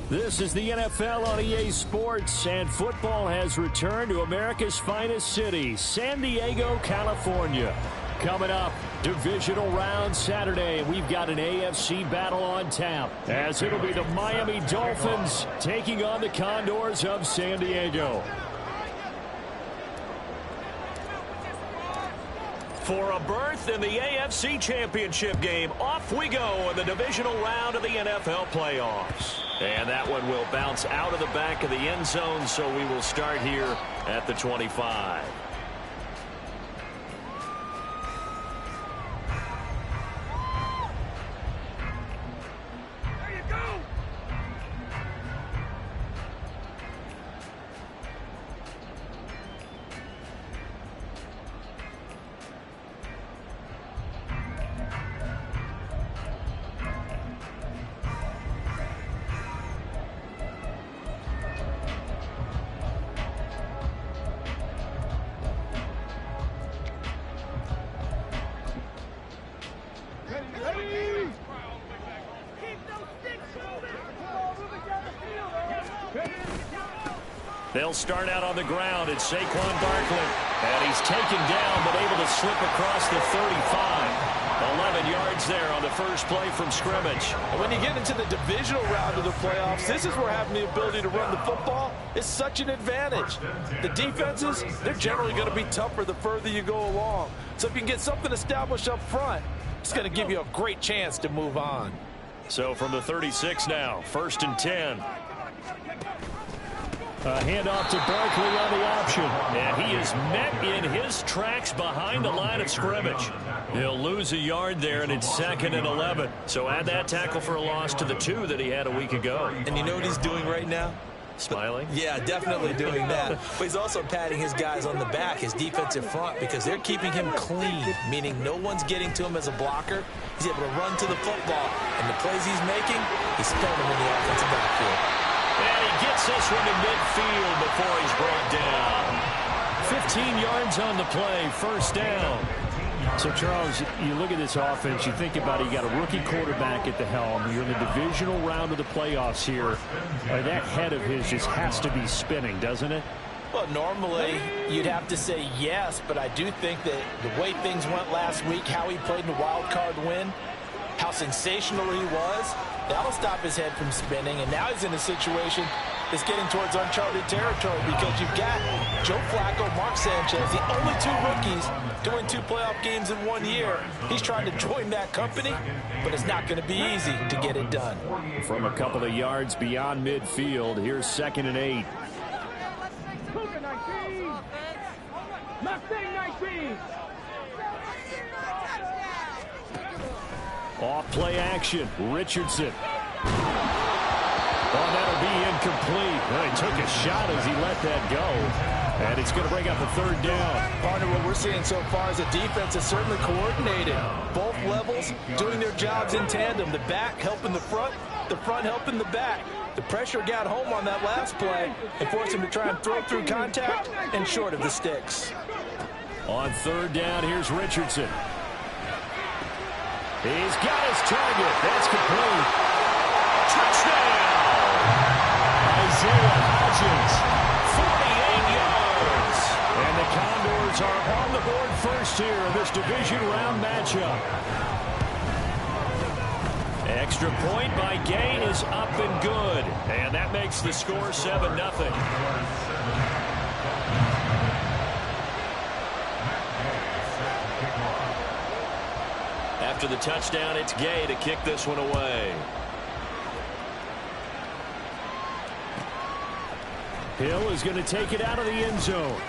This is the NFL on EA Sports, and football has returned to America's finest city, San Diego, California. Coming up, divisional round Saturday, and we've got an AFC battle on tap, as it'll be the Miami Dolphins taking on the Condors of San Diego. For a berth in the AFC Championship game, off we go in the divisional round of the NFL playoffs. And that one will bounce out of the back of the end zone, so we will start here at the 25. They'll start out on the ground. It's Saquon Barkley. And he's taken down, but able to slip across the 35. 11 yards there on the first play from scrimmage. And when you get into the divisional round of the playoffs, this is where having the ability to run the football is such an advantage. The defenses, they're generally going to be tougher the further you go along. So if you can get something established up front, it's going to give you a great chance to move on. So from the 36 now, 1st and 10. A handoff to Barkley on the option. And he is met in his tracks behind the line of scrimmage. He'll lose a yard there, and it's 2nd and 11. So add that tackle for a loss to the 2 that he had a week ago. And you know what he's doing right now? Smiling? Yeah, definitely doing that. But he's also patting his guys on the back, his defensive front, because they're keeping him clean, meaning no one's getting to him as a blocker. He's able to run to the football. And the plays he's making, he's throwing them in the offensive backfield. And he gets this one to midfield before he's brought down. 15 yards on the play, 1st down. So, Charles, you look at this offense, you think about it, you got a rookie quarterback at the helm. You're in the divisional round of the playoffs here. That head of his just has to be spinning, doesn't it? Well, normally you'd have to say yes, but I do think that the way things went last week, how he played in the wild card win, how sensational he was, that'll stop his head from spinning. And now he's in a situation that's getting towards uncharted territory because you've got Joe Flacco, Mark Sanchez, the only 2 rookies to win 2 playoff games in 1 year. He's trying to join that company, but it's not going to be easy to get it done. From a couple of yards beyond midfield, here's 2nd and 8. Off play action, Richardson. Oh, that'll be incomplete. Well, he took a shot as he let that go. And it's going to bring up a 3rd down. Partner, what we're seeing so far is the defense is certainly coordinated. Both levels doing their jobs in tandem. The back helping the front helping the back. The pressure got home on that last play and forced him to try and throw through contact and short of the sticks. On 3rd down, here's Richardson. He's got his target. That's complete. Touchdown! Isaiah Hodgins, 48 yards. And the Condors are on the board first here in this division round matchup. Extra point by Gain is up and good. And that makes the score 7-0. After the touchdown, it's Gay to kick this one away. Hill is going to take it out of the end zone.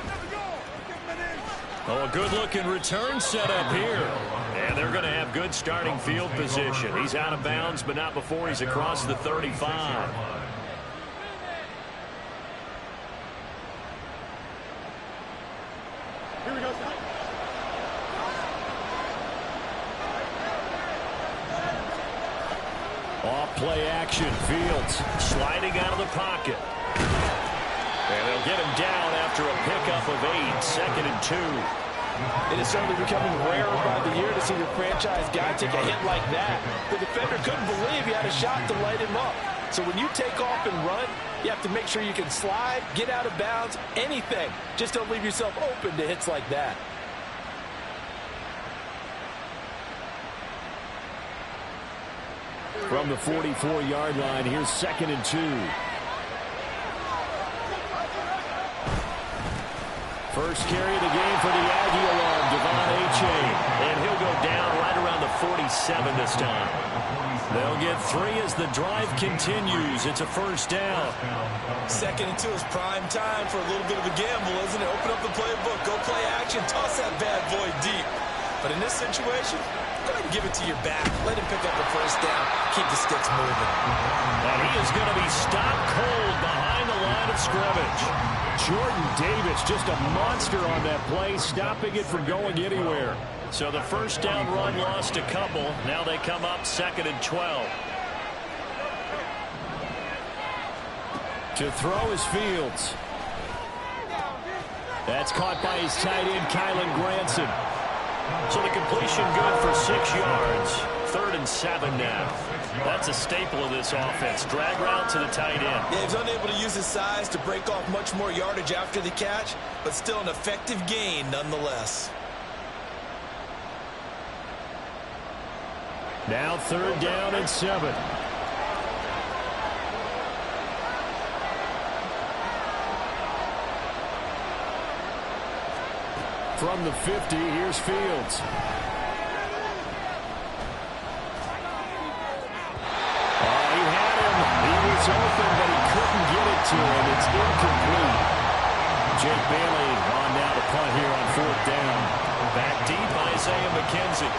Oh, a good-looking return set up here. And they're going to have good starting field position. He's out of bounds, but not before he's across the 35. Here we go. Off play action. Fields sliding out of the pocket. And they'll get him down after a pickup of 8, 2nd and 2. It is certainly becoming rarer by the year to see your franchise guy take a hit like that. The defender couldn't believe he had a shot to light him up. So when you take off and run, you have to make sure you can slide, get out of bounds, anything. Just don't leave yourself open to hits like that. From the 44-yard line, here's 2nd and 2. First carry of the game for the Aggie alum, Devon Achane. And he'll go down right around the 47 this time. They'll get 3 as the drive continues. It's a first down. 2nd and 2 is prime time for a little bit of a gamble, isn't it? Open up the playbook, go play action, toss that bad boy deep. But in this situation, go ahead and give it to your back. Let him pick up the first down. Keep the sticks moving. And he is going to be stopped cold behind the line of scrimmage. Jordan Davis, just a monster on that play, stopping it from going anywhere. So the first down run lost a couple. Now they come up 2nd and 12. To throw is Fields. That's caught by his tight end, Kylan Granson. So the completion good for 6 yards. 3rd and 7 now. That's a staple of this offense. Drag route to the tight end. Yeah, he's unable to use his size to break off much more yardage after the catch, but still an effective gain nonetheless. Now 3rd down and 7. From the 50, here's Fields. He had him. He was open, but he couldn't get it to him. It's incomplete. Jake Bailey on now to punt here on 4th down. Back deep, Isaiah McKenzie.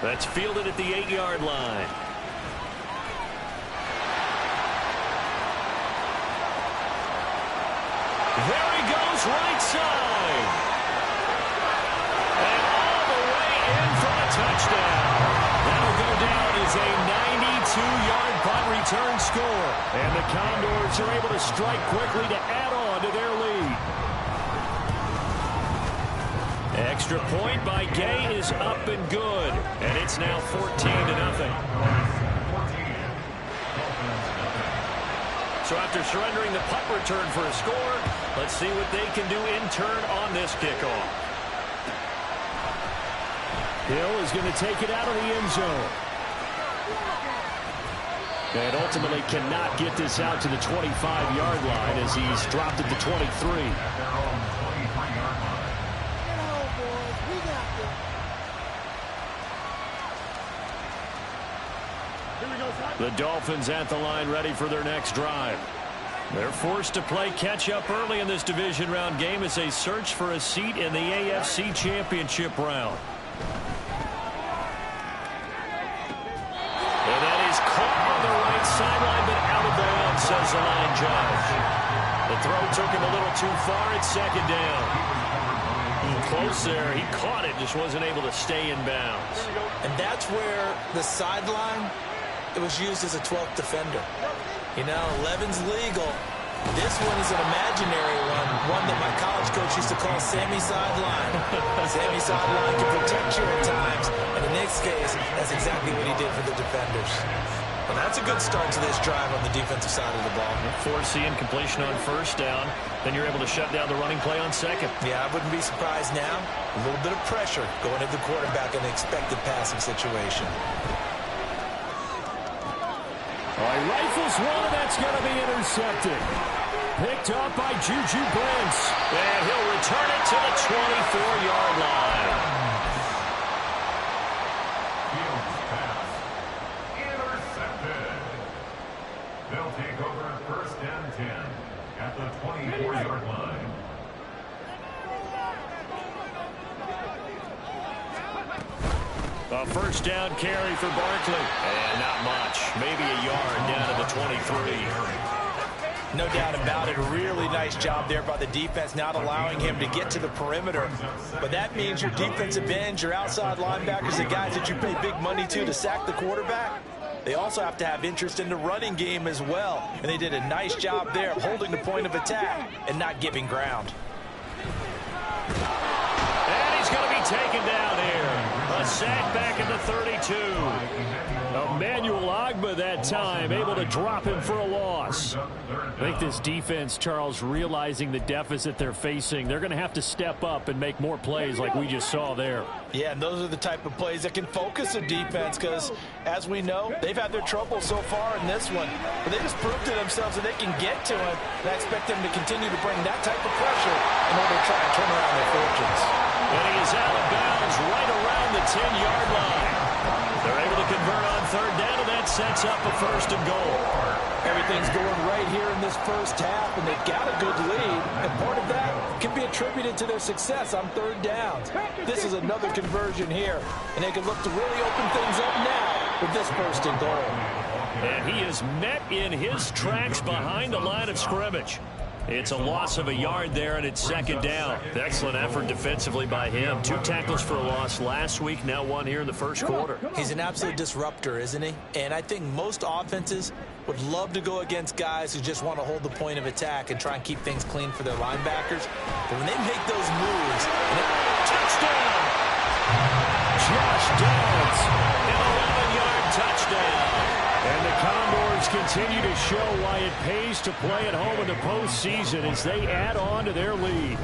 That's fielded at the 8-yard line. There he goes, right side. And all the way in for a touchdown. That'll go down as a 92-yard punt return score. And the Condors are able to strike quickly to add on to their lead. Extra point by Gay is up and good. And it's now 14-0. So after surrendering the punt return for a score, let's see what they can do in turn on this kickoff. Hill is going to take it out of the end zone. And ultimately cannot get this out to the 25-yard line as he's dropped at the 23. The Dolphins at the line ready for their next drive. They're forced to play catch-up early in this division round game as they search for a seat in the AFC Championship round. And that is caught on the right sideline, but out of bounds, says the line judge. The throw took him a little too far at 2nd down. Close there. He caught it, just wasn't able to stay in bounds. And that's where the sideline, it was used as a 12th defender. You know, 11's legal. This one is an imaginary one that my college coach used to call Sammy Sideline. Sammy Sideline can protect you at times, and in this case, that's exactly what he did for the defenders. Well, that's a good start to this drive on the defensive side of the ball. Force the incompletion on 1st down, then you're able to shut down the running play on 2nd. Yeah, I wouldn't be surprised now. A little bit of pressure going at the quarterback in an expected passing situation. All right, rifles one, and that's going to be intercepted. Picked up by Juju Brents. And he'll return it to the 24-yard line. Intercepted. They'll take over 1st and 10 at the 24-yard line. A 1st down carry for Barkley. And not much. Maybe a yard down to the 23. No doubt about it. A really nice job there by the defense, not allowing him to get to the perimeter. But that means your defensive ends, your outside linebackers, the guys that you pay big money to sack the quarterback, they also have to have interest in the running game as well. And they did a nice job there of holding the point of attack and not giving ground. And he's going to be taken down here. a sack back at the 32. Emmanuel Ogbah that time able to drop him for a loss. I think this defense, Charles, realizing the deficit they're facing, they're going to have to step up and make more plays like we just saw there. Yeah, and those are the type of plays that can focus a defense because, as we know, they've had their trouble so far in this one. But they just proved to themselves that they can get to him, and I expect them to continue to bring that type of pressure in order to try and turn around their fortunes. And he is out of bounds right around the 10-yard line. They're able to convert on third down, and that sets up a first and goal. Everything's going right here in this first half, and they've got a good lead. And part of that can be attributed to their success on third downs. This is another conversion here, and they can look to really open things up now with this first and goal. And he is met in his tracks behind the line of scrimmage. It's a loss of a yard there, and it's second down. Excellent effort defensively by him. 2 tackles for a loss last week, now 1 here in the first quarter. He's an absolute disruptor, isn't he? And I think most offenses would love to go against guys who just want to hold the point of attack and try and keep things clean for their linebackers. But when they make those moves, touchdown! Josh Downs, an 11-yard touchdown. And the Condors continue to show why it pays to play at home in the postseason as they add on to their lead.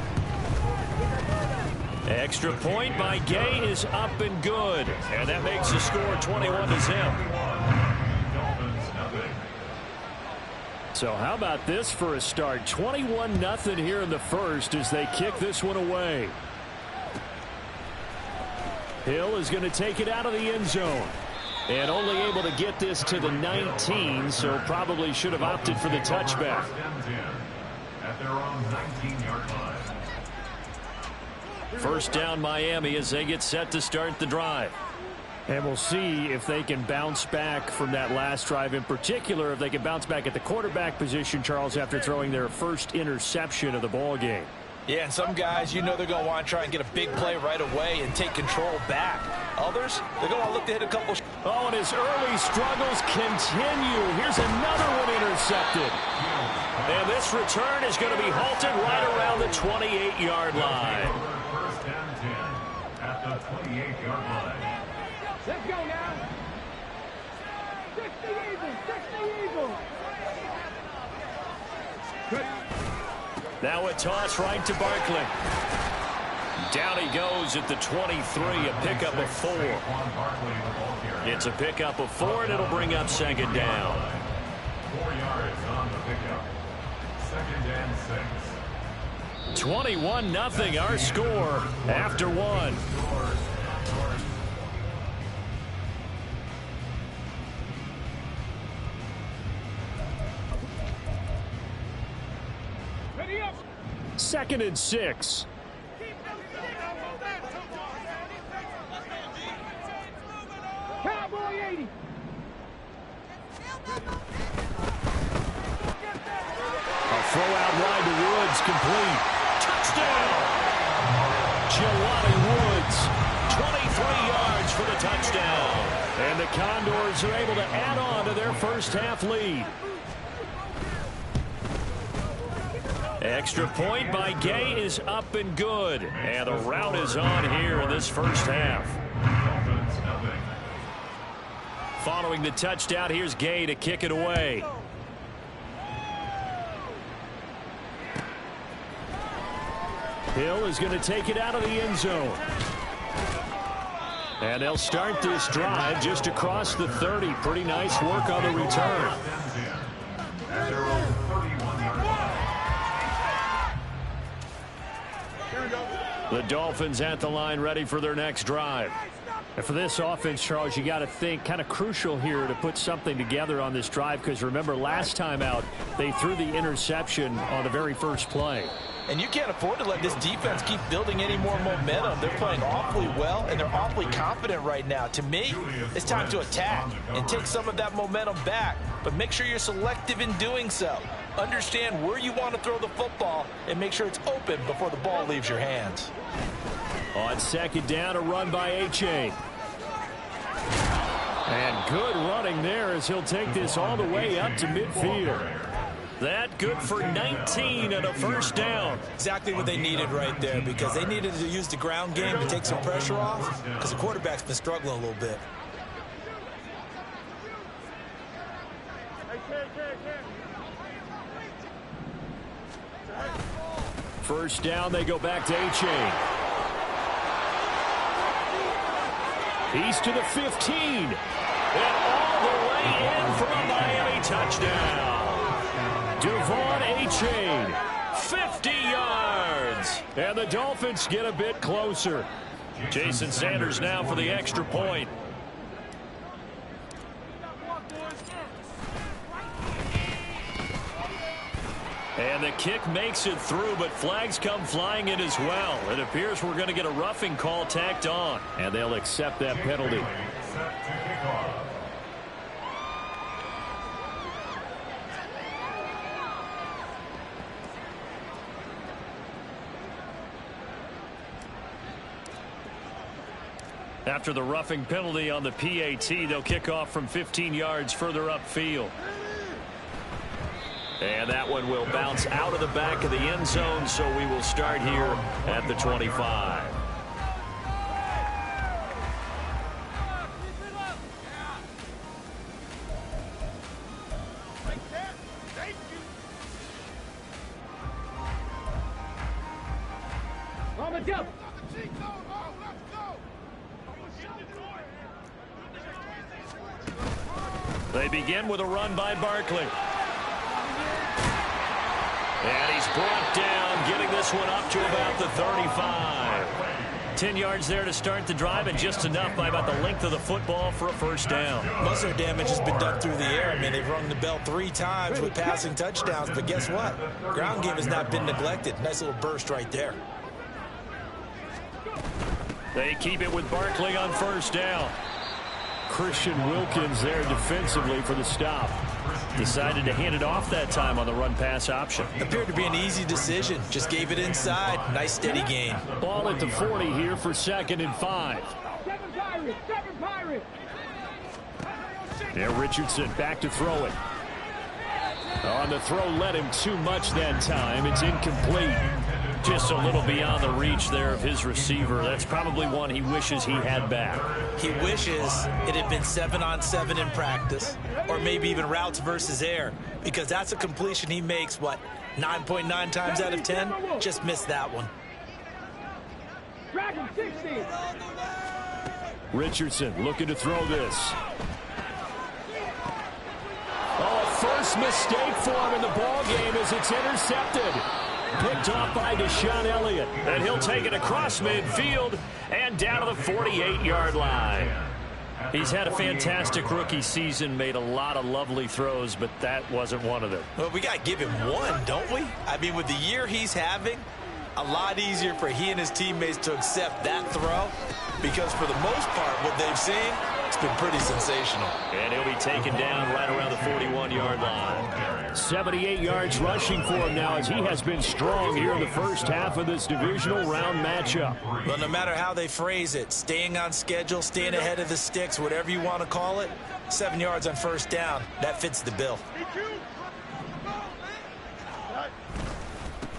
Extra point by Gay is up and good. And that makes the score 21-0. So how about this for a start? 21-0 here in the first as they kick this one away. Hill is going to take it out of the end zone. And only able to get this to the 19, so probably should have opted for the touchback. At their own 19-yard line. First down Miami as they get set to start the drive. And we'll see if they can bounce back from that last drive, in particular if they can bounce back at the quarterback position, Charles, after throwing their first interception of the ball game. Yeah, and some guys, you know they're going to want to try and get a big play right away and take control back. Others, they're going to want to look to hit a couple. Oh, and his early struggles continue. Here's another one intercepted. And this return is going to be halted right around the 28-yard line. First and 10 at the 28-yard line. Let's go now. 60 Eagles. Good. Now a toss right to Barkley. Down he goes at the 23, a pickup of 4. It's a pickup of 4, and it'll bring up second down. 4 yards on the pickup. Second and 6. 21-0 our score after 1. Second and 6. Cowboy 80. A throw out wide to Woods, complete. Touchdown! Jelani Woods, 23 yards for the touchdown. And the Condors are able to add on to their first half lead. Extra point by Gay is up and good. And the route is on here in this first half. Following the touchdown, here's Gay to kick it away. Hill is going to take it out of the end zone. And they'll start this drive just across the 30. Pretty nice work on the return. The Dolphins at the line ready for their next drive. And for this offense, Charles, you got to think kind of crucial here to put something together on this drive, because remember last time out they threw the interception on the very first play. And you can't afford to let this defense keep building any more momentum. They're playing awfully well, and they're awfully confident right now. To me, it's time to attack and take some of that momentum back, but make sure you're selective in doing so. Understand where you want to throw the football and make sure it's open before the ball leaves your hands. On second down, a run by H.A. And good running there as he'll take this all the way up to midfield. That good for 19 and a first down. Exactly what they needed right there, because they needed to use the ground game to take some pressure off, because the quarterback's been struggling a little bit. First down, they go back to A-Chain. He's to the 15. And all the way in for a Miami touchdown. Devon A-Chain, 50 yards. And the Dolphins get a bit closer. Jason Sanders now for the extra point. And the kick makes it through, but flags come flying in as well. It appears we're going to get a roughing call tacked on, and they'll accept that penalty. After the roughing penalty on the PAT, they'll kick off from 15 yards further upfield. And that one will bounce out of the back of the end zone, so we will start here at the 25. They begin with a run by Barkley. And he's brought down, getting this one up to about the 35. 10 yards there to start the drive, and just enough by about the length of the football for a first down. Most of their damage has been done through the air. I mean, they've rung the bell 3 times with passing touchdowns, but guess what? Ground game has not been neglected. Nice little burst right there. They keep it with Barkley on first down. Christian Wilkins there defensively for the stop. Decided to hand it off that time on the run-pass option. Appeared to be an easy decision. Just gave it inside. Nice steady gain. Ball at the 40 here for 2nd and 5. Seven Pirates. Yeah, Richardson back to throw it. On the throw, led him too much that time. It's incomplete. Just a little beyond the reach there of his receiver. That's probably one he wishes he had back. He wishes it had been 7-on-7 in practice, or maybe even routes versus air, because that's a completion he makes, what, 9.9 times out of 10? Just missed that one. Dragon 60. Richardson looking to throw this. Oh, first mistake for him in the ball game as it's intercepted. Picked off by Deshaun Elliott. And he'll take it across midfield and down to the 48-yard line. He's had a fantastic rookie season, made a lot of lovely throws, but that wasn't one of them. Well, we got to give him one, don't we? I mean, with the year he's having, a lot easier for he and his teammates to accept that throw, because for the most part, what they've seen, it's been pretty sensational. And he'll be taken down right around the 41-yard line. 78 yards rushing for him now, as he has been strong here in the first half of this divisional round matchup. Well, no matter how they phrase it, staying on schedule, staying ahead of the sticks, whatever you want to call it, 7 yards on first down, that fits the bill.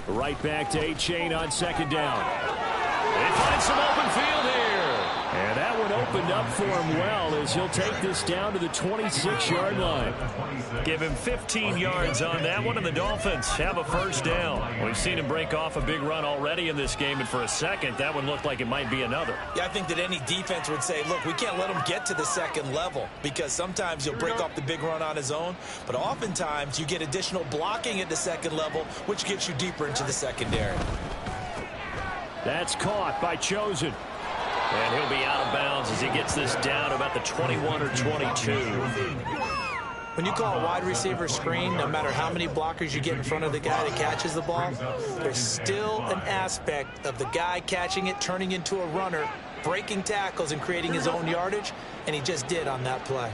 Right back to A-Chain on 2nd down. They find some open field here. And that one opened up for him well, as he'll take this down to the 26-yard line. Give him 15 yards on that one, and the Dolphins have a first down. We've seen him break off a big run already in this game, and for a second, that one looked like it might be another. Yeah, I think that any defense would say, look, we can't let him get to the second level, because sometimes he'll break off the big run on his own, but oftentimes you get additional blocking at the second level, which gets you deeper into the secondary. That's caught by Chosen. And he'll be out of bounds as he gets this down about the 21 or 22. When you call a wide receiver screen, no matter how many blockers you get in front of the guy that catches the ball, there's still an aspect of the guy catching it, turning into a runner, breaking tackles and creating his own yardage, and he just did on that play.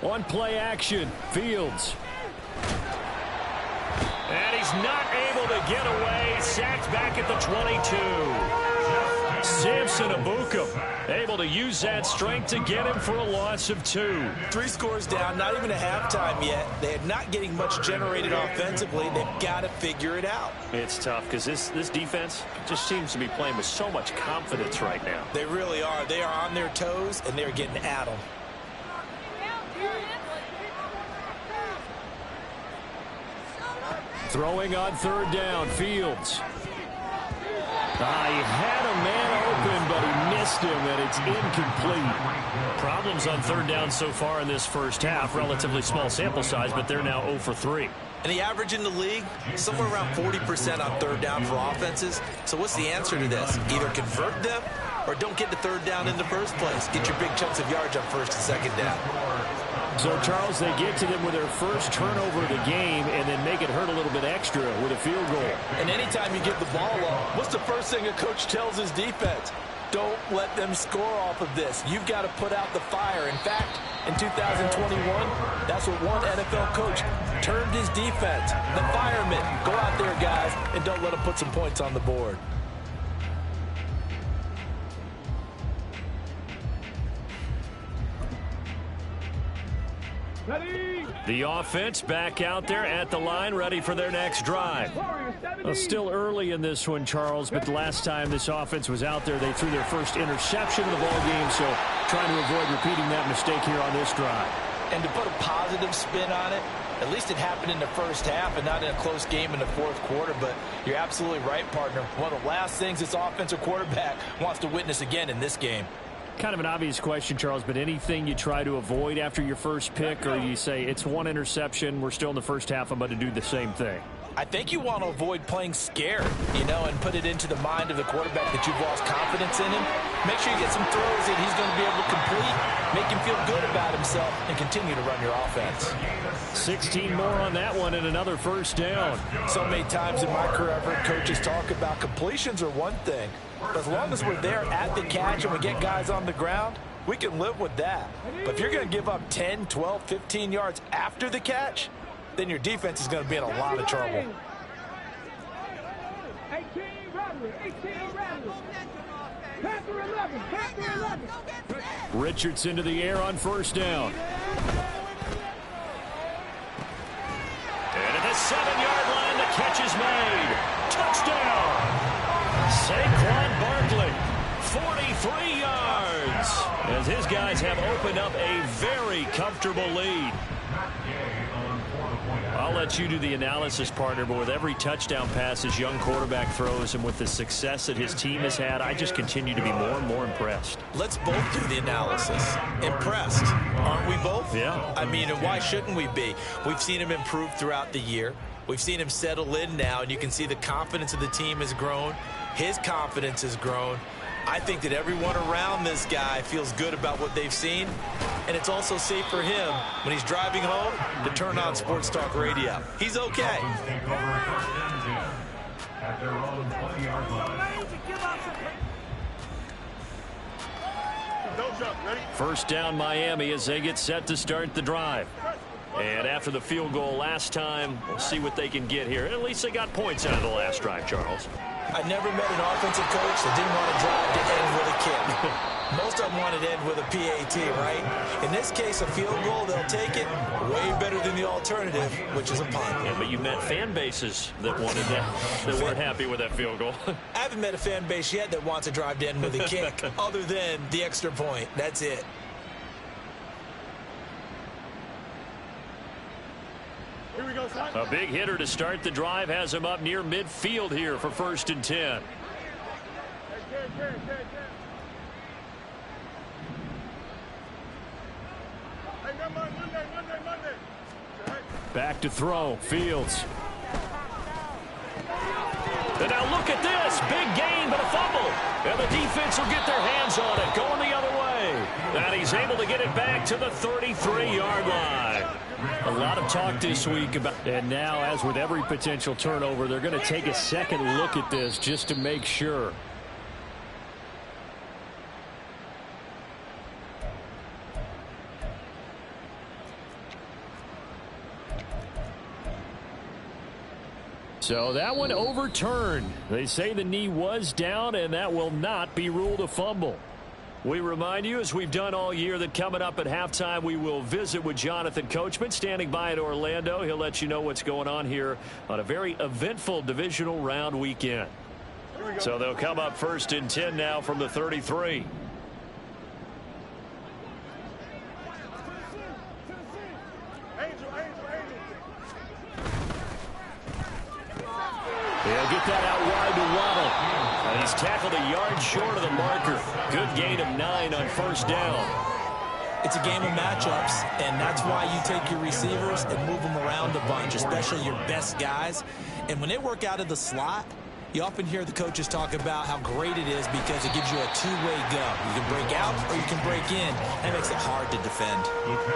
On play action, Fields. And he's not able to get away. Sacked back at the 22. Samson Abuka able to use that strength to get him for a loss of 2. 3 scores down, not even a halftime yet. They're not getting much generated offensively. They've got to figure it out. It's tough because this defense just seems to be playing with so much confidence right now. They really are. They are on their toes, and they're getting at them. Throwing on 3rd down, Fields. He had a man open, but he missed him, and it's incomplete. Problems on 3rd down so far in this first half. Relatively small sample size, but they're now 0 for 3. And the average in the league, somewhere around 40% on 3rd down for offenses. So what's the answer to this? Either convert them or don't get to 3rd down in the first place. Get your big chunks of yards on 1st and 2nd down. So, Charles, they get to them with their first turnover of the game and then make it hurt a little bit extra with a field goal. And anytime you give the ball up, what's the first thing a coach tells his defense? Don't let them score off of this. You've got to put out the fire. In fact, in 2021, that's what one NFL coach termed his defense. The firemen. Go out there, guys, and don't let them put some points on the board. Ready? The offense back out there at the line, ready for their next drive. Still early in this one, Charles, but the last time this offense was out there, they threw their first interception of the ball game, so trying to avoid repeating that mistake here on this drive. And to put a positive spin on it, at least it happened in the first half and not in a close game in the 4th quarter, but you're absolutely right, partner. One of the last things this offensive quarterback wants to witness again in this game. Kind of an obvious question, Charles, but anything you try to avoid after your first pick, or you say it's one interception, we're still in the first half, I'm going to do the same thing? I think you want to avoid playing scared, and put it into the mind of the quarterback that you've lost confidence in him. Make sure you get some throws that he's going to be able to complete, make him feel good about himself, and continue to run your offense. 16 more on that one and another first down. So many times in my career, I've heard coaches talk about completions are one thing, but as long as we're there at the catch and we get guys on the ground, we can live with that. But if you're going to give up 10, 12, 15 yards after the catch, then your defense is going to be in a lot of trouble. 18 Rattler, 18 Rattler. Panther 11, Panther 11. Richardson to the air on first down. And at the 7-yard line, the catch is made. Touchdown! Saquon Barkley, 43 yards. As his guys have opened up a very comfortable lead. I'll let you do the analysis, partner, but with every touchdown pass his young quarterback throws and with the success that his team has had, I just continue to be more and more impressed. Let's both do the analysis. Impressed, aren't we both? Yeah. I mean, and why shouldn't we be? We've seen him improve throughout the year. We've seen him settle in now, and you can see the confidence of the team has grown. His confidence has grown. I think that everyone around this guy feels good about what they've seen, and it's also safe for him when he's driving home to turn on Sports Talk Radio. He's okay. At their own 20-yard line. First down Miami as they get set to start the drive. And after the field goal last time, we'll see what they can get here. At least they got points out of the last drive, Charles. I've never met an offensive coach that didn't want to drive to end with a kick. Most of them wanted to end with a PAT, right? In this case, a field goal, they'll take it. Way better than the alternative, which is a punt. Yeah, but you met fan bases that wanted that, that weren't happy with that field goal. I haven't met a fan base yet that wants to drive to end with a kick, other than the extra point. That's it. Here we go, son. A big hitter to start the drive has him up near midfield here for 1st and 10. Back to throw, Fields. And now look at this, big gain but a fumble. And the defense will get their hands on it, going the other way. And he's able to get it back to the 33-yard line. A lot of talk this week about, and now as with every potential turnover, they're going to take a second look at this just to make sure. So that one overturned. They say the knee was down, and that will not be ruled a fumble. We remind you, as we've done all year, that coming up at halftime, we will visit with Jonathan Coachman, standing by in Orlando. He'll let you know what's going on here on a very eventful divisional round weekend. So they'll come up 1st and 10 now from the 33. He'll get that out wide to Waddle. And he's tackled a yard short of the marker. Good gain of 9 on 1st down. It's a game of matchups, and that's why you take your receivers and move them around a bunch, especially your best guys. And when they work out of the slot, you often hear the coaches talk about how great it is because it gives you a two-way go. You can break out or you can break in. That makes it hard to defend.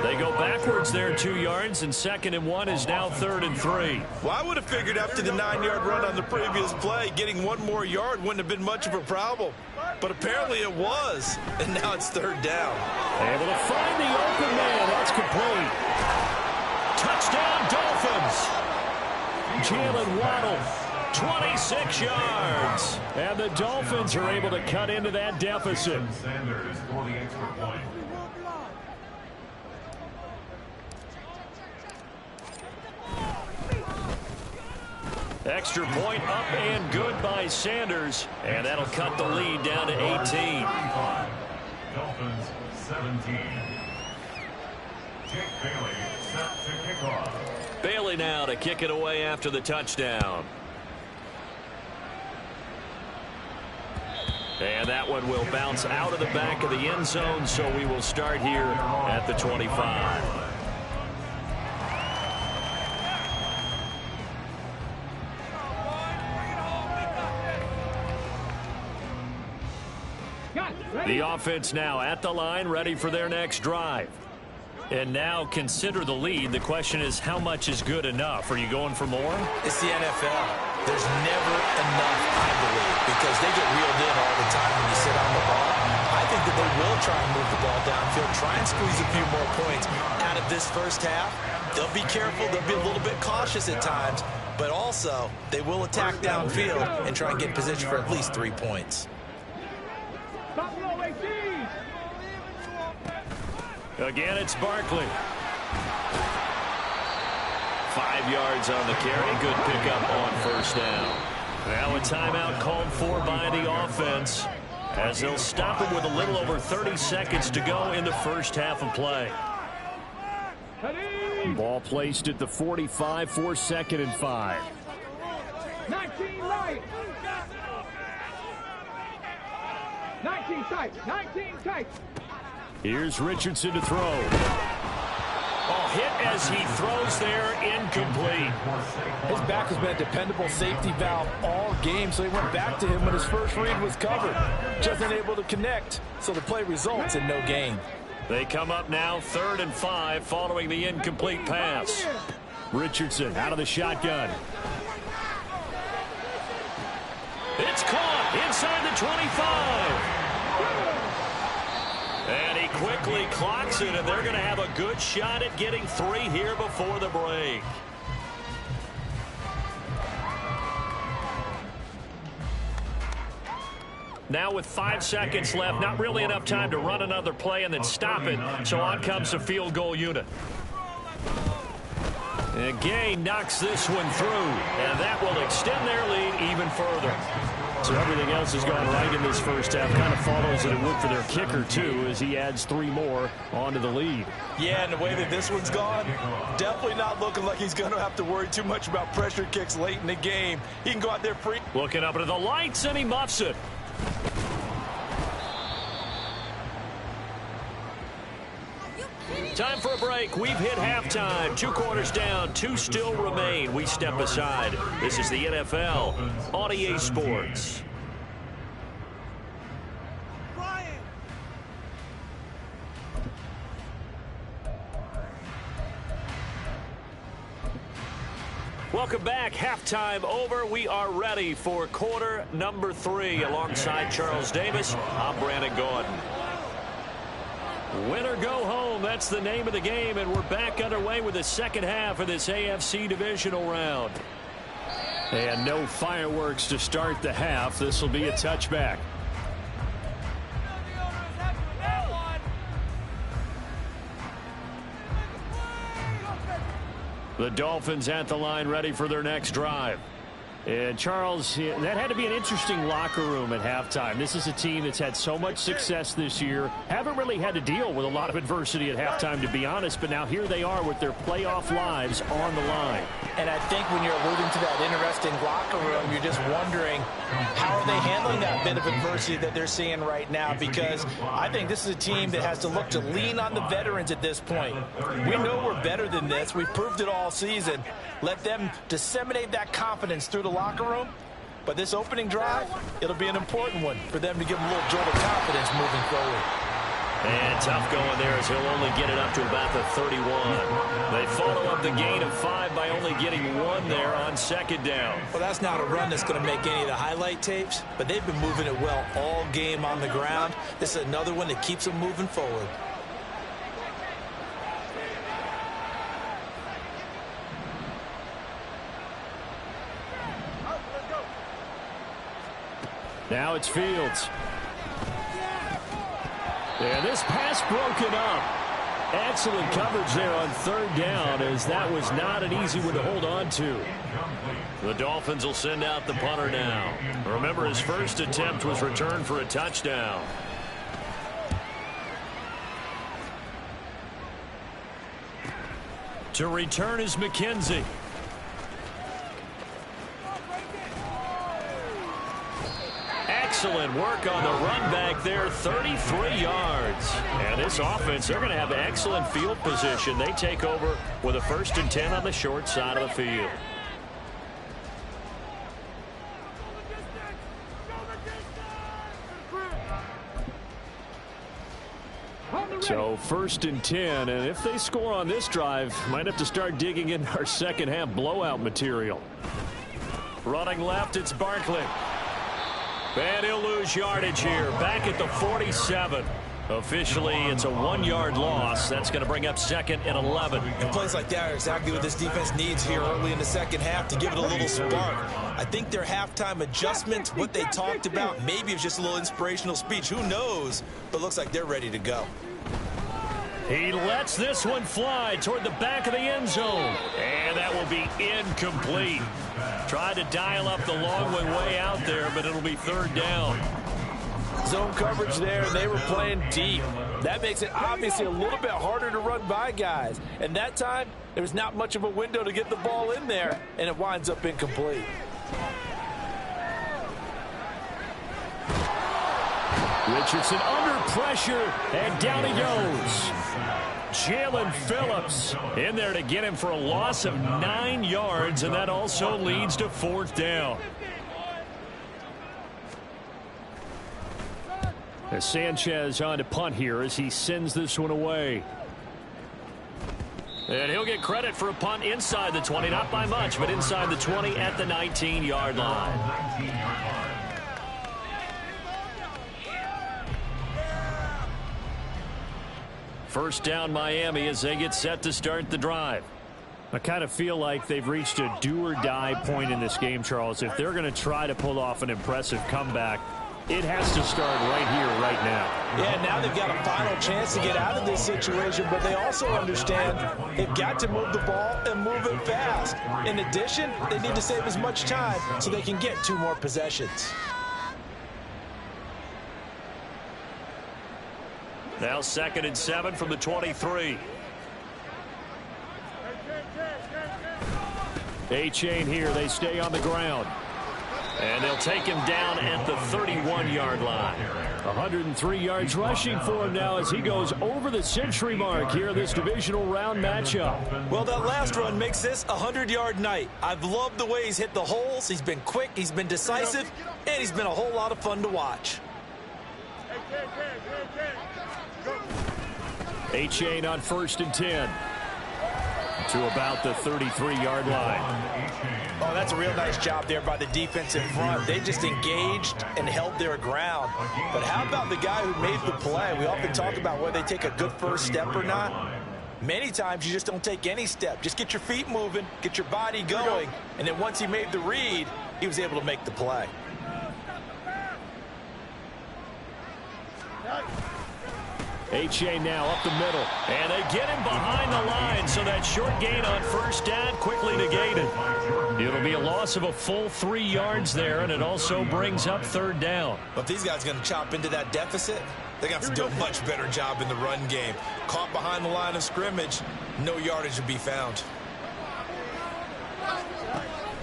They go backwards there 2 yards, and 2nd and 1 is now 3rd and 3. Well, I would have figured after the 9-yard run on the previous play, getting 1 more yard wouldn't have been much of a problem. But apparently it was, and now it's 3rd down. Able to find the open man. That's complete. Touchdown, Dolphins. Jalen Waddle, 26 yards. And the Dolphins are able to cut into that deficit. Sanders for the extra point. Extra point up and good by Sanders. And that'll cut the lead down to 18. Dolphins 17. Jake Bailey set to kick off. Bailey now to kick it away after the touchdown. And that one will bounce out of the back of the end zone, so we will start here at the 25. The offense now at the line, ready for their next drive. And now consider the lead. The question is, how much is good enough? Are you going for more? It's the NFL. There's never enough, I believe, because they get reeled in all the time when you sit on the ball. I think that they will try and move the ball downfield, try and squeeze a few more points out of this first half. They'll be careful. They'll be a little bit cautious at times, but also they will attack downfield and try and get position for at least 3 points. Again, it's Barkley. 5 yards on the carry. Good pickup on 1st down. Now a timeout called for by the offense, as they'll stop him with a little over 30 seconds to go in the first half of play. Ball placed at the 45 for 2nd and 5. 19 light. 19 tight. 19 tight. Here's Richardson to throw. Oh, hit as he throws there, incomplete. His back has been a dependable safety valve all game, so he went back to him when his first read was covered. Just unable to connect, so the play results in no gain. They come up now 3rd and 5 following the incomplete pass. Richardson out of the shotgun. It's caught inside the 25. And he quickly clocks it, and they're going to have a good shot at getting 3 here before the break. Now with 5 seconds left, not really enough time to run another play and then stop it, so on comes the field goal unit. And Gay knocks this one through, and that will extend their lead even further. So everything else has gone right in this first half. Kind of follows that it would for their kicker, too, as he adds 3 more onto the lead. Yeah, and the way that this one's gone, definitely not looking like he's going to have to worry too much about pressure kicks late in the game. He can go out there free. Looking up into the lights, and he muffs it. Time for a break. We've hit halftime. 2 quarters down. 2 still remain. We step aside. This is the NFL on EA Sports. Welcome back. Halftime over. We are ready for quarter number 3. Alongside Charles Davis, I'm Brandon Gordon. Win or go home, that's the name of the game, and we're back underway with the second half of this AFC divisional round. And no fireworks to start the half. This will be a touchback. The Dolphins at the line, ready for their next drive. And Charles, that had to be an interesting locker room at halftime. This is a team that's had so much success this year. Haven't really had to deal with a lot of adversity at halftime, to be honest. But now here they are with their playoff lives on the line. And I think when you're alluding to that interesting locker room, you're just wondering how are they handling that bit of adversity that they're seeing right now, because I think this is a team that has to look to lean on the veterans at this point. We know we're better than this. We've proved it all season. Let them disseminate that confidence through the locker room. But this opening drive, it'll be an important one for them to give them a little jolt of confidence moving forward. And tough going there as he'll only get it up to about the 31. They follow up the gain of 5 by only getting 1 there on second down. Well, that's not a run that's going to make any of the highlight tapes, but they've been moving it well all game on the ground. This is another one that keeps them moving forward. Now it's Fields. And this pass broken up. Excellent coverage there on third down, as that was not an easy one to hold on to. The Dolphins will send out the punter now. Remember, his first attempt was returned for a touchdown. To return is McKenzie. Excellent work on the run back there, 33 yards. And this offense, they're going to have excellent field position. They take over with a 1st and 10 on the short side of the field. So 1st and 10, and if they score on this drive, might have to start digging in our second half blowout material. Running left, it's Barkley. And he'll lose yardage here, back at the 47. Officially, it's a 1-yard loss. That's going to bring up 2nd and 11. And plays like that are exactly what this defense needs here early in the second half to give it a little spark. I think their halftime adjustments, what they talked about, maybe it's just a little inspirational speech. Who knows? But looks like they're ready to go. He lets this one fly toward the back of the end zone. And that will be incomplete. Tried to dial up the long one way out there, but it'll be 3rd down. Zone coverage there, and they were playing deep. That makes it obviously a little bit harder to run by guys. And that time, there was not much of a window to get the ball in there, and it winds up incomplete. Richardson under pressure, and down he goes. Jalen Phillips in there to get him for a loss of 9 yards, and that also leads to 4th down. As Sanchez on to punt here as he sends this one away. And he'll get credit for a punt inside the 20, not by much, but inside the 20 at the 19-yard line. First down Miami as they get set to start the drive. I kind of feel like they've reached a do-or-die point in this game, Charles. If they're going to try to pull off an impressive comeback, it has to start right here, right now. Yeah, now they've got a final chance to get out of this situation, but they also understand they've got to move the ball and move it fast. In addition, they need to save as much time so they can get 2 more possessions. Now 2nd and 7 from the 23. A-chain here. They stay on the ground. And they'll take him down at the 31-yard line. 103 yards rushing for him now as he goes over the century mark here in this divisional round matchup. Well, that last run makes this a 100-yard night. I've loved the way he's hit the holes. He's been quick, he's been decisive, and he's been a whole lot of fun to watch. A-chain on 1st and 10 to about the 33-yard line. Oh, that's a real nice job there by the defense in front. They just engaged and held their ground. But how about the guy who made the play? We often talk about whether they take a good first step or not. Many times you just don't take any step. Just get your feet moving, get your body going, and then once he made the read, he was able to make the play. H.A. now up the middle, and they get him behind the line, so that short gain on first down quickly negated. It'll be a loss of a full 3 yards there, and it also brings up third down. But if these guys are going to chop into that deficit, they're going to have to do a much better job in the run game. Caught behind the line of scrimmage, no yardage to be found.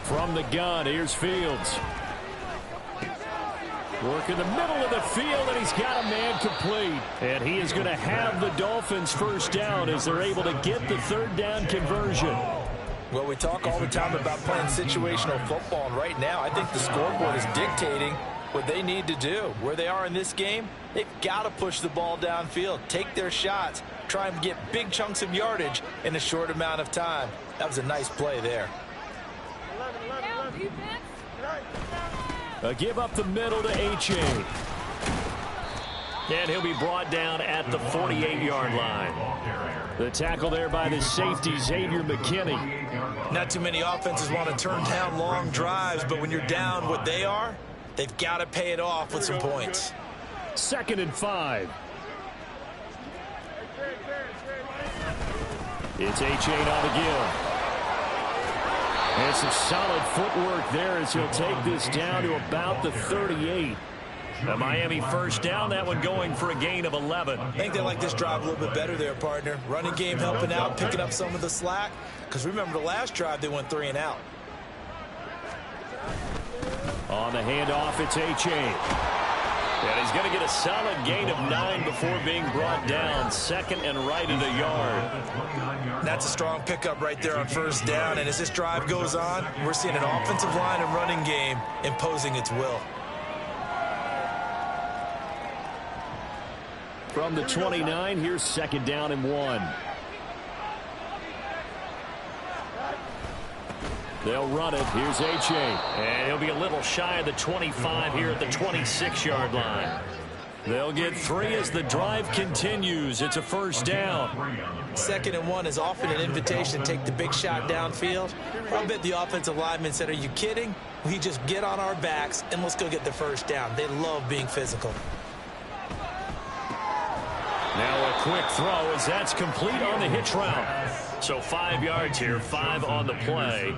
From the gun, here's Fields. Work in the middle of the field, and he's got a man complete. And he is going to have the Dolphins first down as they're able to get the third down conversion. Well, we talk all the time about playing situational football, and right now I think the scoreboard is dictating what they need to do. Where they are in this game, they've got to push the ball downfield, take their shots, try and get big chunks of yardage in a short amount of time. That was a nice play there. A give up the middle to H.A. And he'll be brought down at the 48-yard line. The tackle there by the safety, Xavier McKinney. Not too many offenses want to turn down long drives, but when you're down what they are, they've got to pay it off with some points. 2nd and 5. It's H.A. on the give. And some solid footwork there as he'll take this down to about the 38. The Miami first down, that one going for a gain of 11. I think they like this drive a little bit better there, partner. Running game helping out, picking up some of the slack. Because remember the last drive, they went 3 and out. On the handoff, it's H.A. And he's going to get a solid gain of 9 before being brought down. 2nd and right at a yard. That's a strong pickup right there on first down. And as this drive goes on, we're seeing an offensive line and running game imposing its will. From the 29, here's 2nd down and 1. They'll run it. Here's H.A. And he'll be a little shy of the 25 here at the 26-yard line. They'll get 3 as the drive continues. It's a first down. 2nd and 1 is often an invitation to take the big shot downfield. I bet the offensive lineman said, are you kidding? We just get on our backs and let's go get the first down. They love being physical. Now a quick throw as that's complete on the hitch route. So 5 yards here, 5 on the play.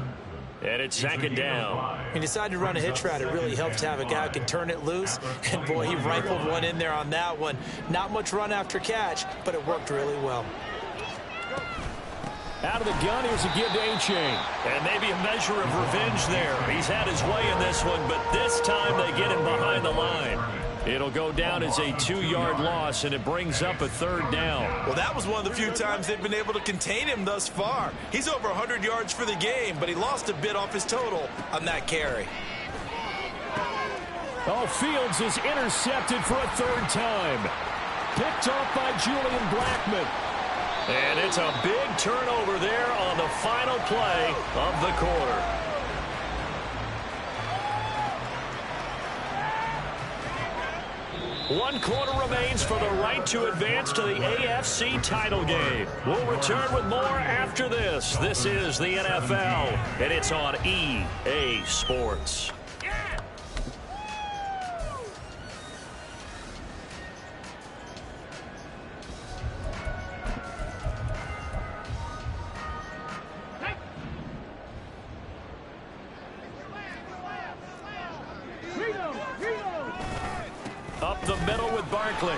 And it's 2nd down. He decided to run a hitch route. It really helps to have a guy who can turn it loose. And, boy, he rifled one in there on that one. Not much run after catch, but it worked really well. Out of the gun, here's a give to H.A. And maybe a measure of revenge there. He's had his way in this one, but this time they get him behind the line. It'll go down as a 2-yard loss, and it brings up a third down. Well, that was one of the few times they've been able to contain him thus far. He's over 100 yards for the game, but he lost a bit off his total on that carry. Oh, Fields is intercepted for a third time. Picked off by Julian Blackman. And it's a big turnover there on the final play of the quarter. One quarter remains for the right to advance to the AFC title game. We'll return with more after this. This is the NFL, and it's on EA Sports. Up the middle with Barkley.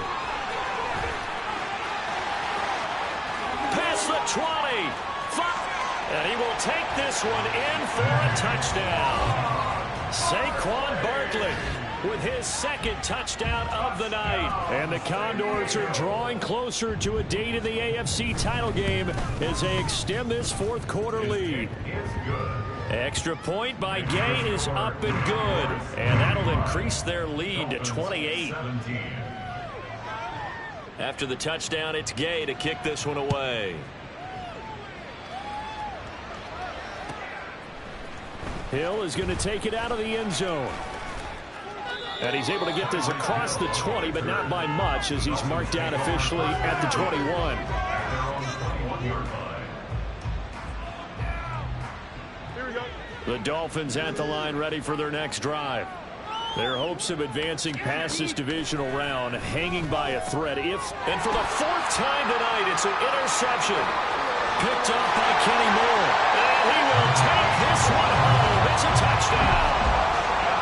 Past the 20. And he will take this one in for a touchdown. Saquon Barkley with his 2nd touchdown of the night. And the Condors are drawing closer to a date in the AFC title game as they extend this 4th quarter lead. Extra point by Gay is up and good. And that'll increase their lead to 28. After the touchdown, it's Gay to kick this one away. Hill is going to take it out of the end zone. And he's able to get this across the 20, but not by much as he's marked down officially at the 21. The Dolphins at the line, ready for their next drive. Their hopes of advancing past this divisional round hanging by a thread. And for the 4th time tonight, it's an interception. Picked up by Kenny Moore. And he will take this one home. It's a touchdown.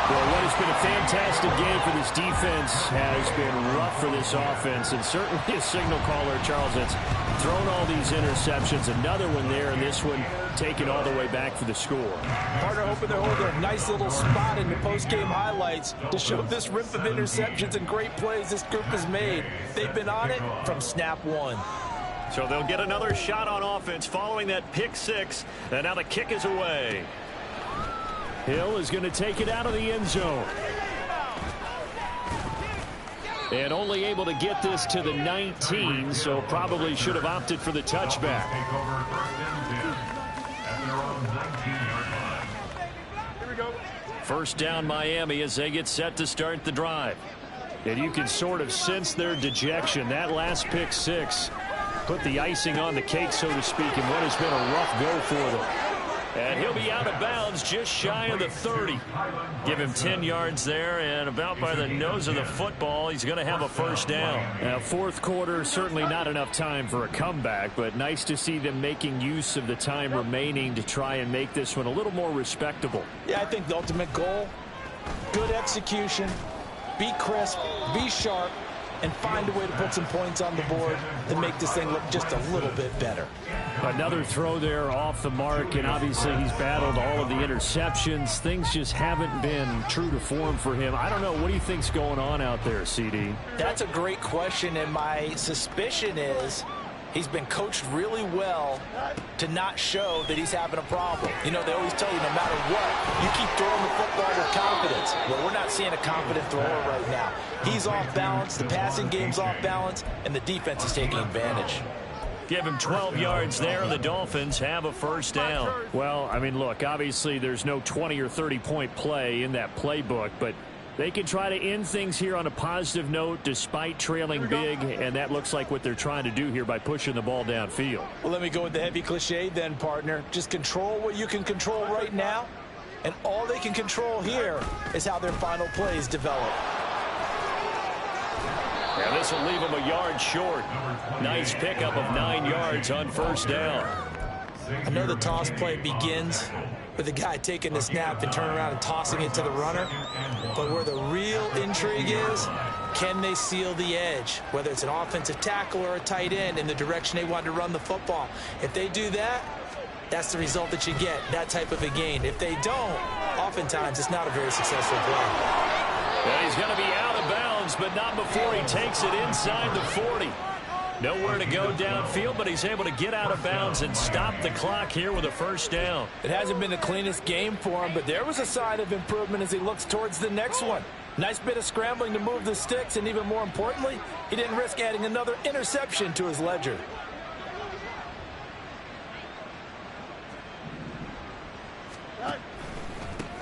Well, what has been a fantastic game for this defense has been rough for this offense, and certainly a signal caller, Charles, that's thrown all these interceptions. Another one there, and this one taken all the way back for the score. Partner hoping they're holding a nice little spot in the post-game highlights to show this rip of interceptions and great plays this group has made. They've been on it from snap one. So they'll get another shot on offense following that pick 6, and now the kick is away. Hill is going to take it out of the end zone. And only able to get this to the 19, so probably should have opted for the touchback. First down Miami as they get set to start the drive. And you can sort of sense their dejection. That last pick 6 put the icing on the cake, so to speak, in what has been a rough go for them. And he'll be out of bounds just shy of the 30. Give him 10 yards there, and about by the nose of the football, he's going to have a first down. Now, 4th quarter, certainly not enough time for a comeback, but nice to see them making use of the time remaining to try and make this one a little more respectable. Yeah, I think the ultimate goal, good execution, be crisp, be sharp, and find a way to put some points on the board to make this thing look just a little bit better. Another throw there off the mark, and obviously he's battled all of the interceptions. Things just haven't been true to form for him. I don't know. What do you think's going on out there, CD? That's a great question, and my suspicion is he's been coached really well to not show that he's having a problem. You know, they always tell you no matter what, you keep throwing the football with confidence. Well, we're not seeing a confident thrower right now. He's off balance, the passing game's off balance, and the defense is taking advantage. Give him 12 yards there, and the Dolphins have a first down. Well, I mean, look, obviously there's no 20 or 30-point play in that playbook, but they can try to end things here on a positive note despite trailing big, and that looks like what they're trying to do here by pushing the ball downfield. Well, let me go with the heavy cliche then, partner. Just control what you can control right now, and all they can control here is how their final plays develop. Yeah, this will leave him a yard short. Nice pickup of 9 yards on first down. I know the toss play begins with the guy taking the snap and turning around and tossing it to the runner. But where the real intrigue is, can they seal the edge? Whether it's an offensive tackle or a tight end in the direction they want to run the football. If they do that, that's the result that you get, that type of a gain. If they don't, oftentimes it's not a very successful play. And he's going to be out of bounds, but not before he takes it inside the 40. Nowhere to go downfield, but he's able to get out of bounds and stop the clock here with a first down. It hasn't been the cleanest game for him, but there was a sign of improvement as he looks towards the next one. Nice bit of scrambling to move the sticks, and even more importantly, he didn't risk adding another interception to his ledger.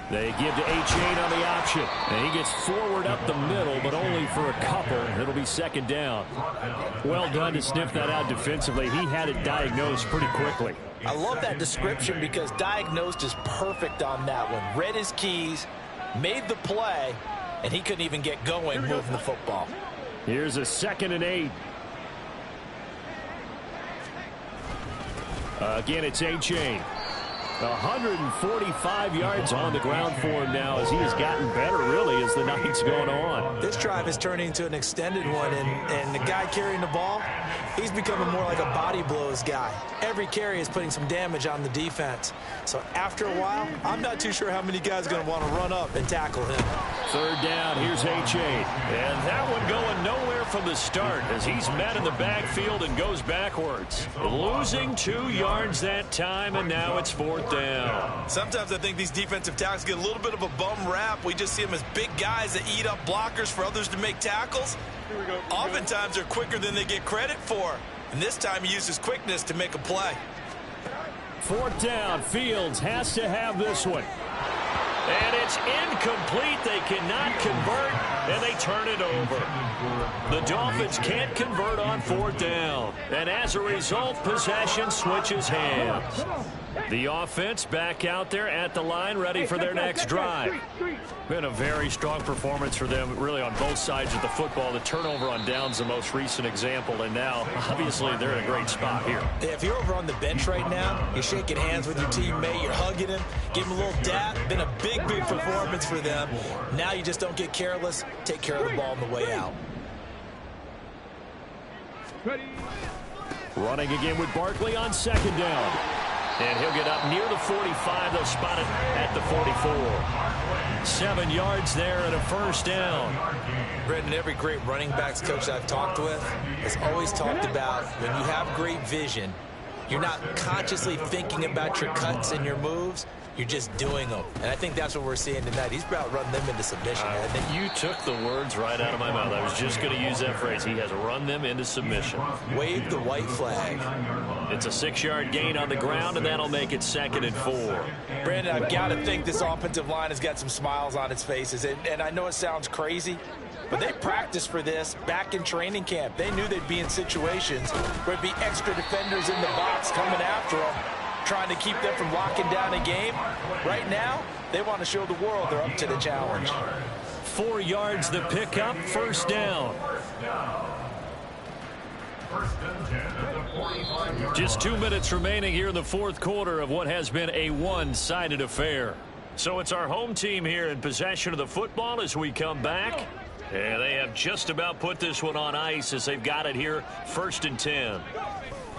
They give to A-Chain on the option. And he gets forward up the middle, but only for a couple. It'll be second down. Well done to sniff that out defensively. He had it diagnosed pretty quickly. I love that description because diagnosed is perfect on that one. Read his keys, made the play, and he couldn't even get going moving the football. Here's a 2nd and 8. Again, it's A-Chain. 145 yards on the ground for him now as he has gotten better, really, as the night's gone on. This drive is turning into an extended one, and the guy carrying the ball, he's becoming more like a body blows guy. Every carry is putting some damage on the defense. So after a while, I'm not too sure how many guys are going to want to run up and tackle him. Third down, here's A-Chain. And that one going nowhere from the start as he's met in the backfield and goes backwards. Losing 2 yards that time, and now it's 4th down. Sometimes I think these defensive tackles get a little bit of a bum rap. We just see them as big guys that eat up blockers for others to make tackles. Oftentimes they're quicker than they get credit for. And this time he uses quickness to make a play. 4th down. Fields has to have this one. And it's incomplete. They cannot convert, and they turn it over. The Dolphins can't convert on 4th down. And as a result, possession switches hands. The offense back out there at the line, ready for their next drive. Been a very strong performance for them, really, on both sides of the football. The turnover on downs, the most recent example, and now, obviously, they're in a great spot here. Yeah, if you're over on the bench right now, you're shaking hands with your teammate, you're hugging him, give him a little dap. Been a big performance for them. Now you just don't get careless. Take care of the ball on the way out. Running again with Barkley on second down. And he'll get up near the 45. They'll spot it at the 44. 7 yards there and a first down. Brendan, every great running backs coach I've talked with has always talked about when you have great vision, you're not consciously thinking about your cuts and your moves. You're just doing them. And I think that's what we're seeing tonight. He's about running them into submission. I think you took the words right out of my mouth. I was just going to use that phrase. He has run them into submission. Wave the white flag. It's a 6-yard gain on the ground, and that'll make it 2nd and 4. Brandon, I've got to think this offensive line has got some smiles on its faces. And I know it sounds crazy, but they practiced for this back in training camp. They knew they'd be in situations where there'd be extra defenders in the box coming after them, trying to keep them from locking down a game. Right now, they want to show the world they're up to the challenge. 4 yards the pickup, first down. Just 2 minutes remaining here in the fourth quarter of what has been a one-sided affair. So it's our home team here in possession of the football as we come back. And they have just about put this one on ice as they've got it here, 1st and 10.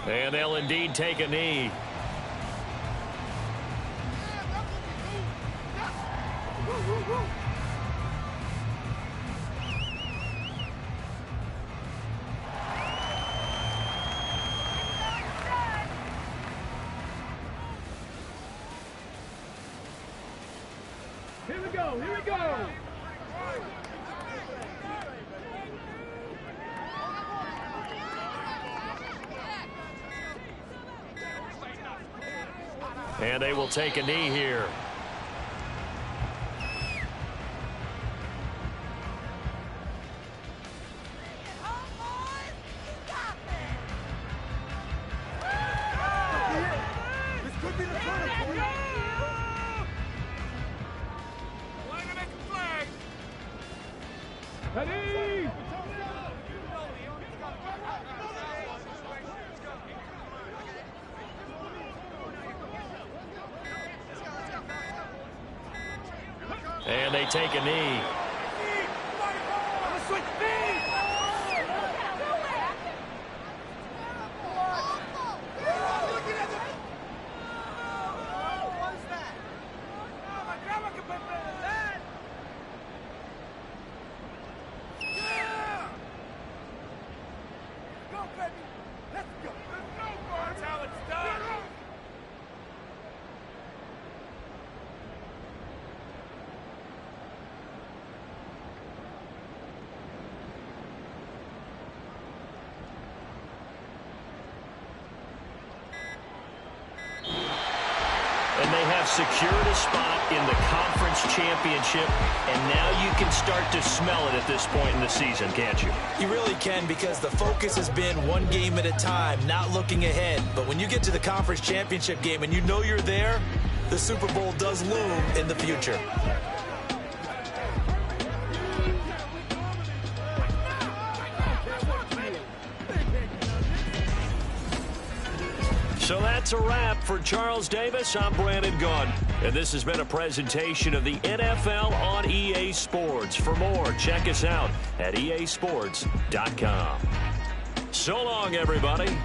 And they'll indeed take a knee. Here we go, here we go. And they will take a knee here. Ready? And they take a knee. And they have secured a spot in the conference championship, and now you can start to smell it at this point in the season, can't you? You really can, because the focus has been one game at a time, not looking ahead. But when you get to the conference championship game and you know you're there, the Super Bowl does loom in the future. So that's a wrap for Charles Davis. I'm Brandon Gunn, and this has been a presentation of the NFL on EA Sports. For more, check us out at easports.com. So long, everybody.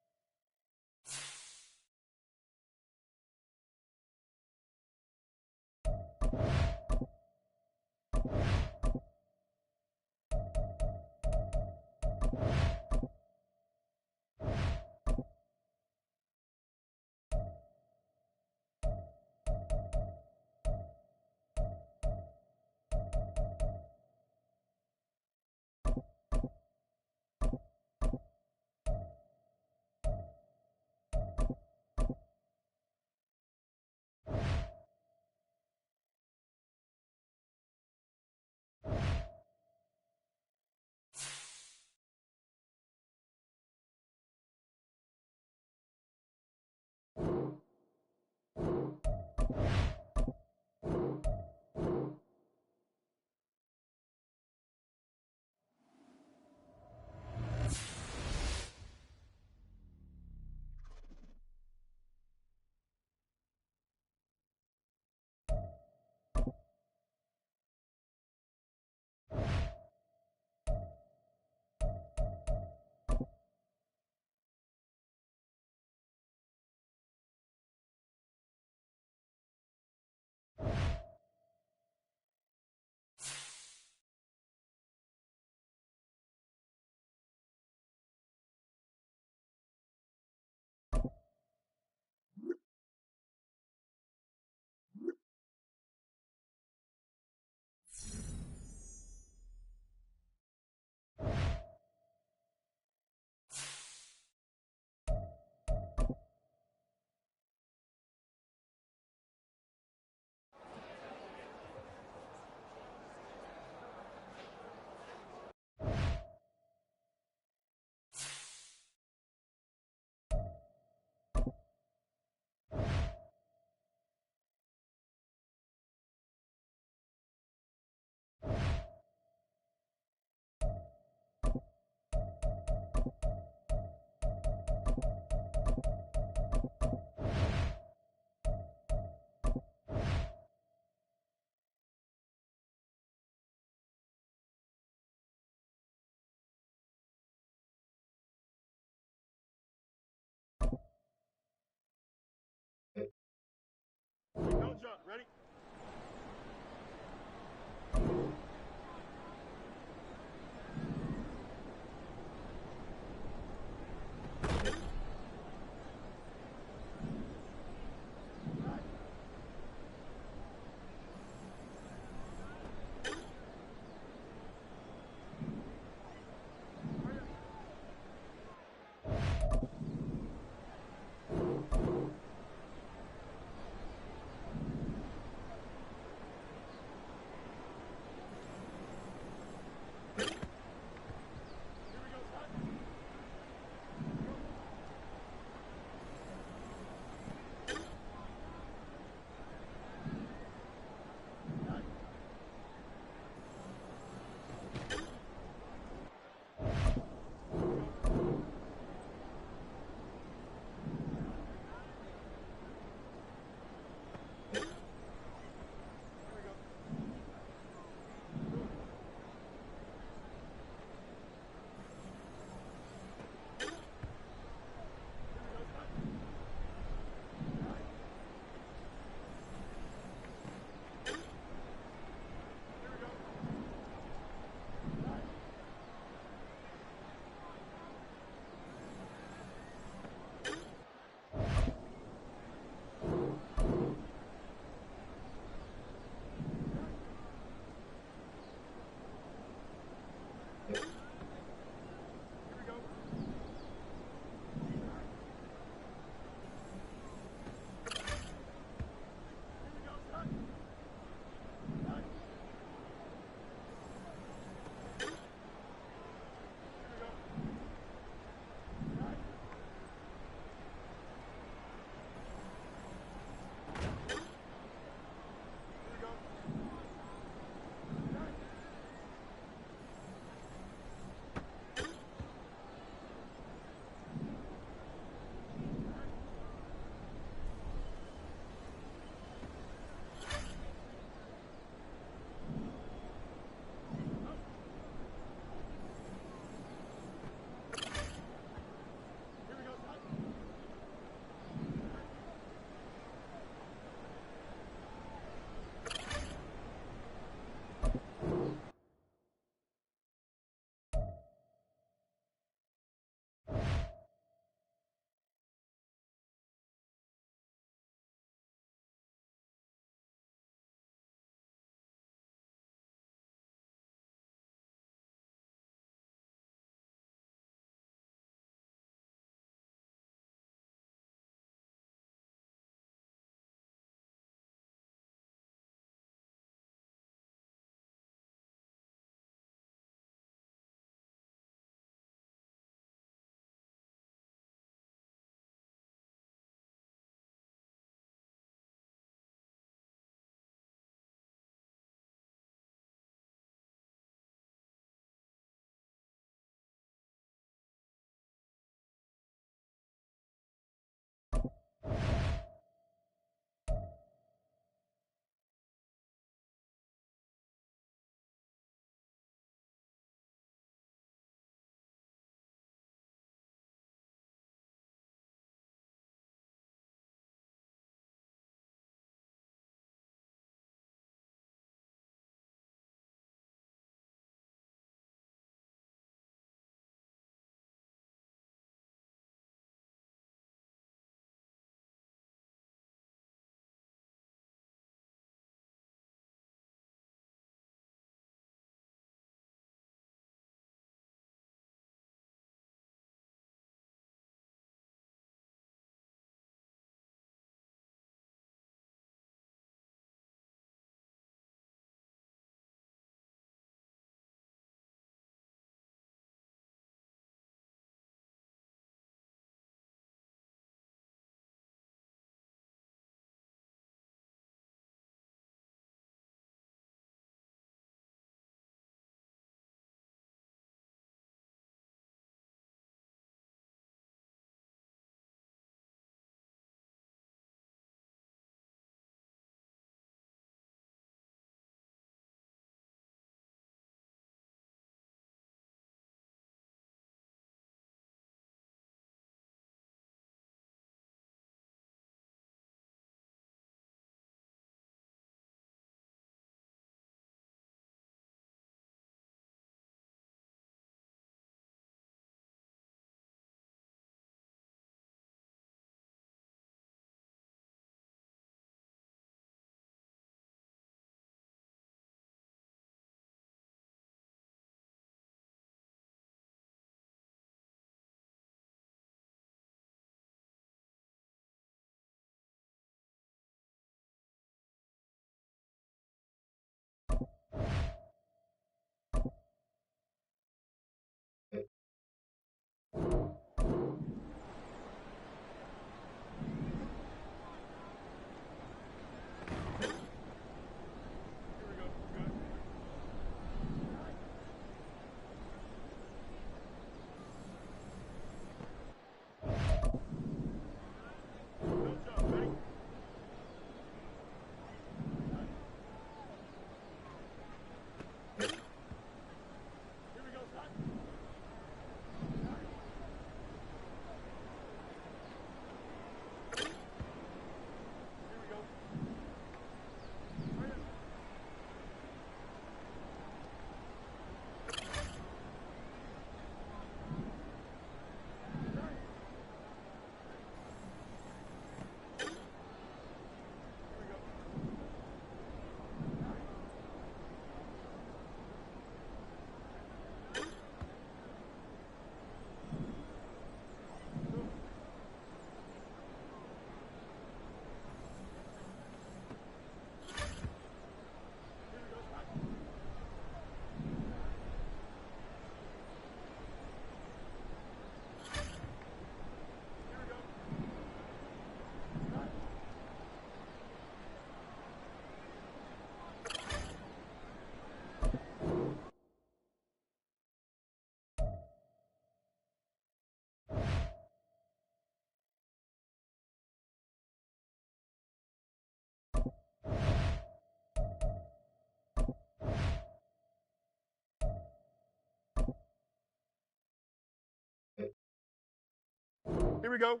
Here we go.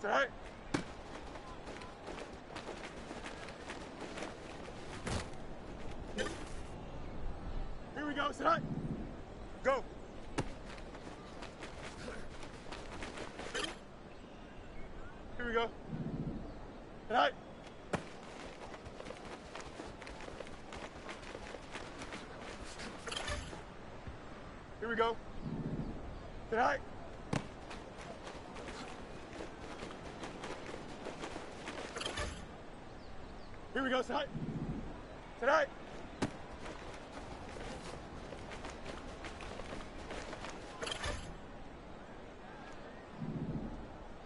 Set high. Here we go. Set high. Go. Here we go. Set high. Here we go. Set high. Here we go. Set high. Set high.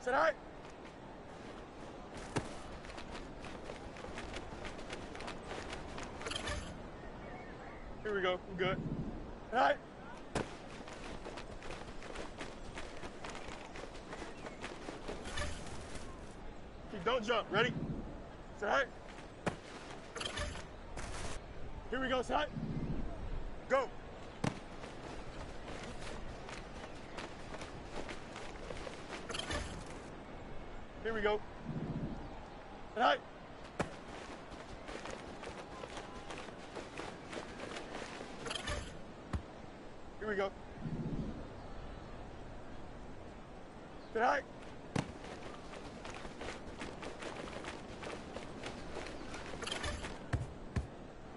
Set high. Here we go. I'm good. Set high. Don't jump. Ready? Set high. Here we go. Set high. Go. Here we go. Set high. Here we go. Set high.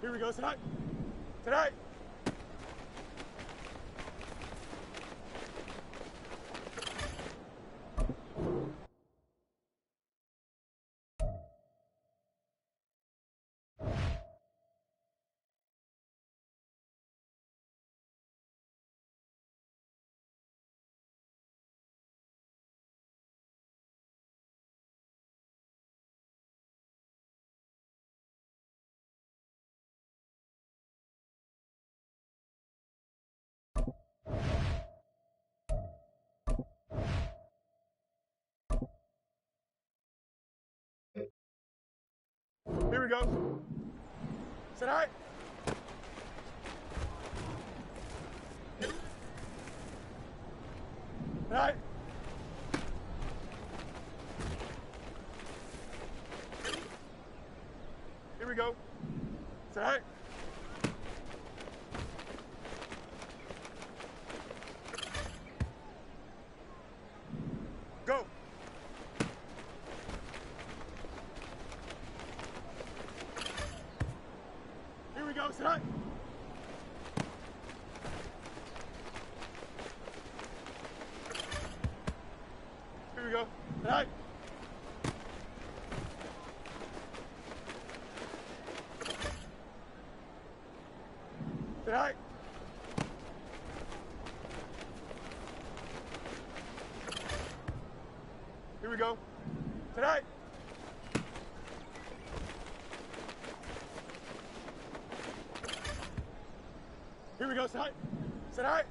Here we go, tonight. Tonight. Here we go. Set high. Set high. Here we go. Set high. Go. Here we go, set high. Here we go, set high. Set high. Here we go, set high. Here we go, set high. Set high.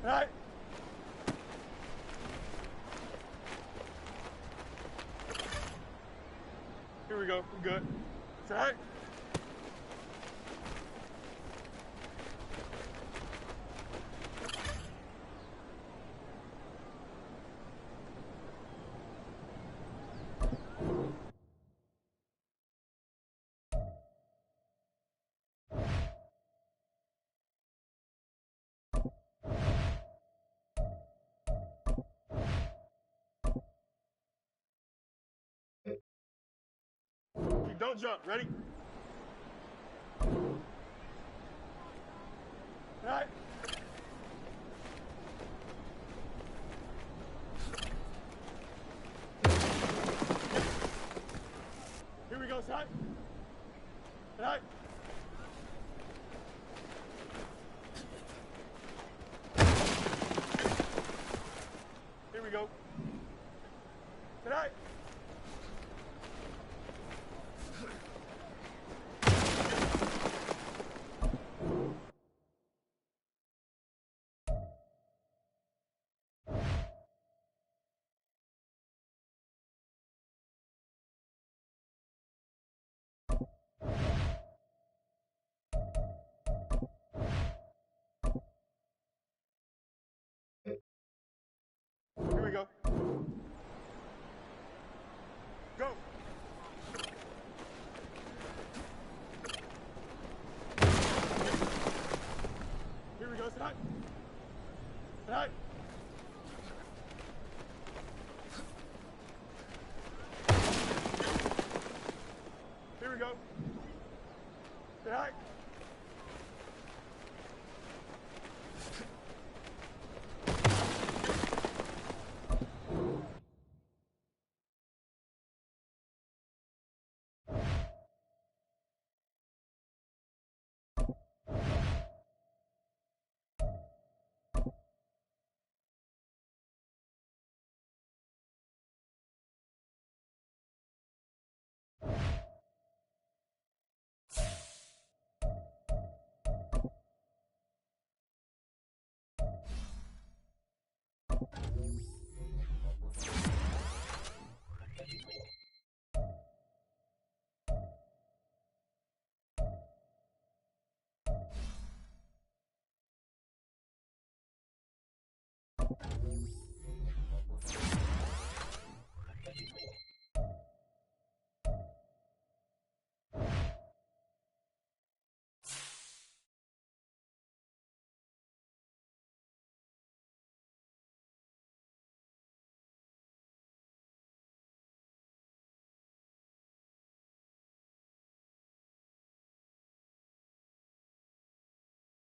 Set high. Here we go, I'm good. Set high. Don't jump. Ready? All right. Here we go, side. All right. Here we go. All right. Sit high. Here we go. Sit high.